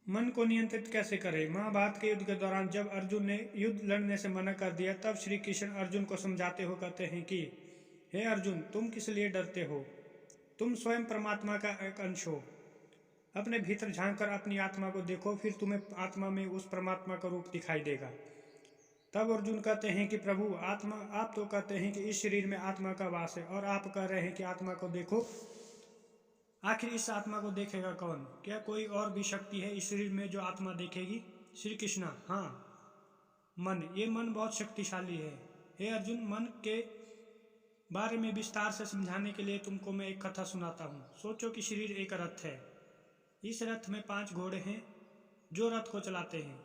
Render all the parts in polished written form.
मन को नियंत्रित कैसे करें? महाभारत के युद्ध के दौरान जब अर्जुन ने युद्ध लड़ने से मना कर दिया, तब श्री कृष्ण अर्जुन को समझाते हुए कहते हैं कि हे अर्जुन, तुम किस लिए डरते हो? तुम स्वयं परमात्मा का एक अंश हो। अपने भीतर झांककर अपनी आत्मा को देखो, फिर तुम्हें आत्मा में उस परमात्मा का रूप दिखाई देगा। तब अर्जुन कहते हैं कि प्रभु, आत्मा आप तो कहते हैं कि इस शरीर में आत्मा का वास है, और आप कह रहे हैं कि आत्मा को देखो। आखिर इस आत्मा को देखेगा कौन? क्या कोई और भी शक्ति है इस शरीर में जो आत्मा देखेगी? श्री कृष्ण: हाँ, मन। ये मन बहुत शक्तिशाली है। हे अर्जुन, मन के बारे में विस्तार से समझाने के लिए तुमको मैं एक कथा सुनाता हूँ। सोचो कि शरीर एक रथ है। इस रथ में 5 घोड़े हैं जो रथ को चलाते हैं।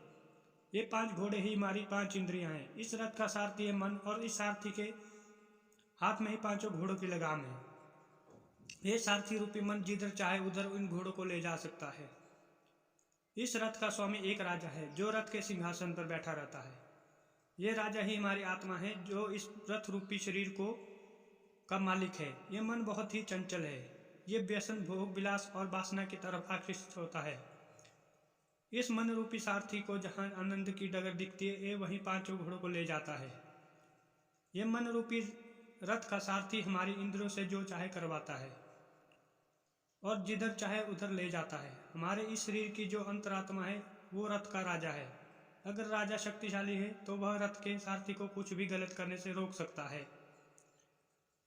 ये 5 घोड़े ही हमारी 5 इंद्रियां हैं। इस रथ का सारथी है मन, और इस सारथी के हाथ में ही 5 घोड़ों की लगाम है। ये सारथी रूपी मन जिधर चाहे उधर इन घोड़ों को ले जा सकता है। इस रथ का स्वामी एक राजा है जो रथ के सिंहासन पर बैठा रहता है। ये राजा ही हमारी आत्मा है जो इस रथ रूपी शरीर को का मालिक है। ये मन बहुत ही चंचल है। ये व्यसन, भोग, विलास और वासना की तरफ आकर्षित होता है। इस मन रूपी सारथी को जहाँ आनंद की डगर दिखती है, ये वहीं 5 घोड़ों को ले जाता है। ये मन रूपी रथ का सारथी हमारी इंद्रियों से जो चाहे करवाता है और जिधर चाहे उधर ले जाता है। हमारे इस शरीर की जो अंतरात्मा है वो रथ का राजा है। अगर राजा शक्तिशाली है तो वह रथ के सारथी को कुछ भी गलत करने से रोक सकता है।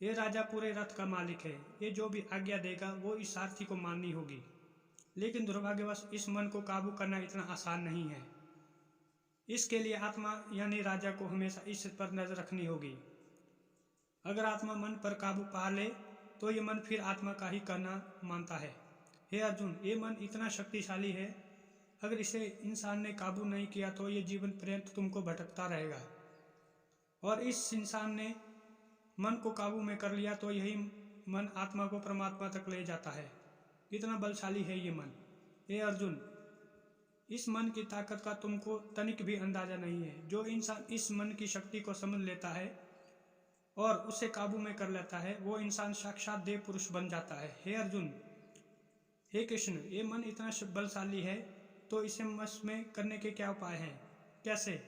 ये राजा पूरे रथ का मालिक है। ये जो भी आज्ञा देगा वो इस सारथी को माननी होगी। लेकिन दुर्भाग्यवश इस मन को काबू करना इतना आसान नहीं है। इसके लिए आत्मा यानी राजा को हमेशा इस पर नजर रखनी होगी। अगर आत्मा मन पर काबू पा ले तो ये मन फिर आत्मा का ही कहना मानता है। हे अर्जुन, ये मन इतना शक्तिशाली है, अगर इसे इंसान ने काबू नहीं किया तो ये जीवन पर्यंत तुमको भटकता रहेगा, और इस इंसान ने मन को काबू में कर लिया तो यही मन आत्मा को परमात्मा तक ले जाता है। कितना बलशाली है ये मन। हे अर्जुन, इस मन की ताकत का तुमको तनिक भी अंदाजा नहीं है। जो इंसान इस मन की शक्ति को समझ लेता है और उसे काबू में कर लेता है, वो इंसान साक्षात देव पुरुष बन जाता है। हे अर्जुन, हे कृष्ण, ये मन इतना बलशाली है तो इसे वश में करने के क्या उपाय हैं? कैसे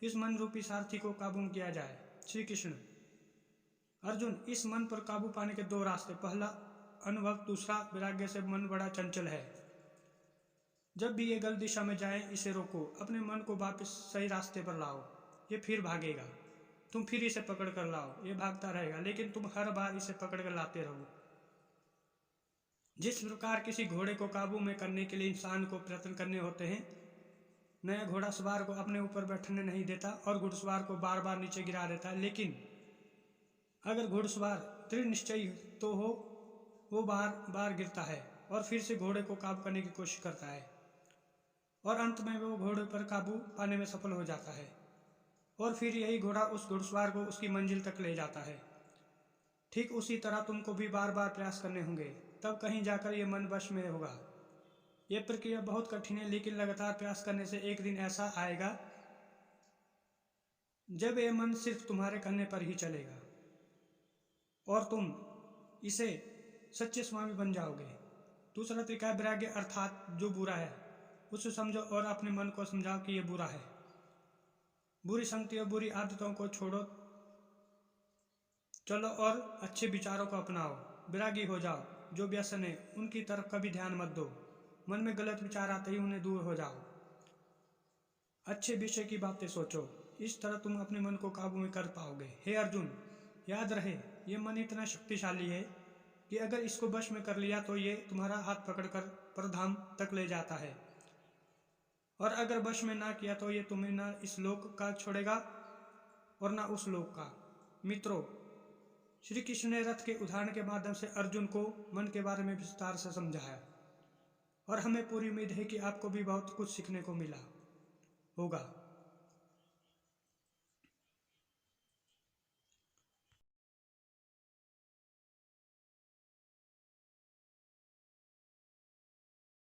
इस मन रूपी सारथी को काबू किया जाए? श्री कृष्ण: अर्जुन, इस मन पर काबू पाने के 2 रास्ते। पहला अनुभव, दूसरा वैराग्य से। मन बड़ा चंचल है। जब भी ये गलत दिशा में जाए इसे रोको, अपने मन को वापस सही रास्ते पर लाओ। ये फिर भागेगा, तुम फिर इसे पकड़ कर लाओ। ये भागता रहेगा लेकिन तुम हर बार इसे पकड़ कर लाते रहो। जिस प्रकार किसी घोड़े को काबू में करने के लिए इंसान को प्रयत्न करने होते हैं, नया घोड़ा सवार को अपने ऊपर बैठने नहीं देता और घुड़सवार को बार बार नीचे गिरा देता है। लेकिन अगर घुड़सवार दृढ़ निश्चयी तो हो, वो बार बार गिरता है और फिर से घोड़े को काबू करने की कोशिश करता है, और अंत में वो घोड़े पर काबू पाने में सफल हो जाता है, और फिर यही घोड़ा उस घुड़सवार को उसकी मंजिल तक ले जाता है। ठीक उसी तरह तुमको भी बार बार प्रयास करने होंगे, तब कहीं जाकर ये मन वश में होगा। ये प्रक्रिया बहुत कठिन है, लेकिन लगातार प्रयास करने से एक दिन ऐसा आएगा जब ये मन सिर्फ तुम्हारे कहने पर ही चलेगा और तुम इसे सच्चे स्वामी बन जाओगे। दूसरा तरीका है वैराग्य, अर्थात जो बुरा है उसे समझो और अपने मन को समझाओ कि ये बुरा है। बुरी संगति और बुरी आदतों को छोड़ो चलो और अच्छे विचारों को अपनाओ। वैरागी हो जाओ। जो व्यसन है उनकी तरफ कभी ध्यान मत दो। मन में गलत विचार आते ही उन्हें दूर हो जाओ। अच्छे विषय की बातें सोचो। इस तरह तुम अपने मन को काबू में कर पाओगे। हे अर्जुन, याद रहे, ये मन इतना शक्तिशाली है कि अगर इसको वश में कर लिया तो ये तुम्हारा हाथ पकड़कर परधाम तक ले जाता है, और अगर वश में ना किया तो ये तुम्हें ना इस लोक का छोड़ेगा और ना उस लोक का। मित्रों, श्री कृष्ण ने रथ के उदाहरण के माध्यम से अर्जुन को मन के बारे में विस्तार से समझाया, और हमें पूरी उम्मीद है कि आपको भी बहुत कुछ सीखने को मिला होगा।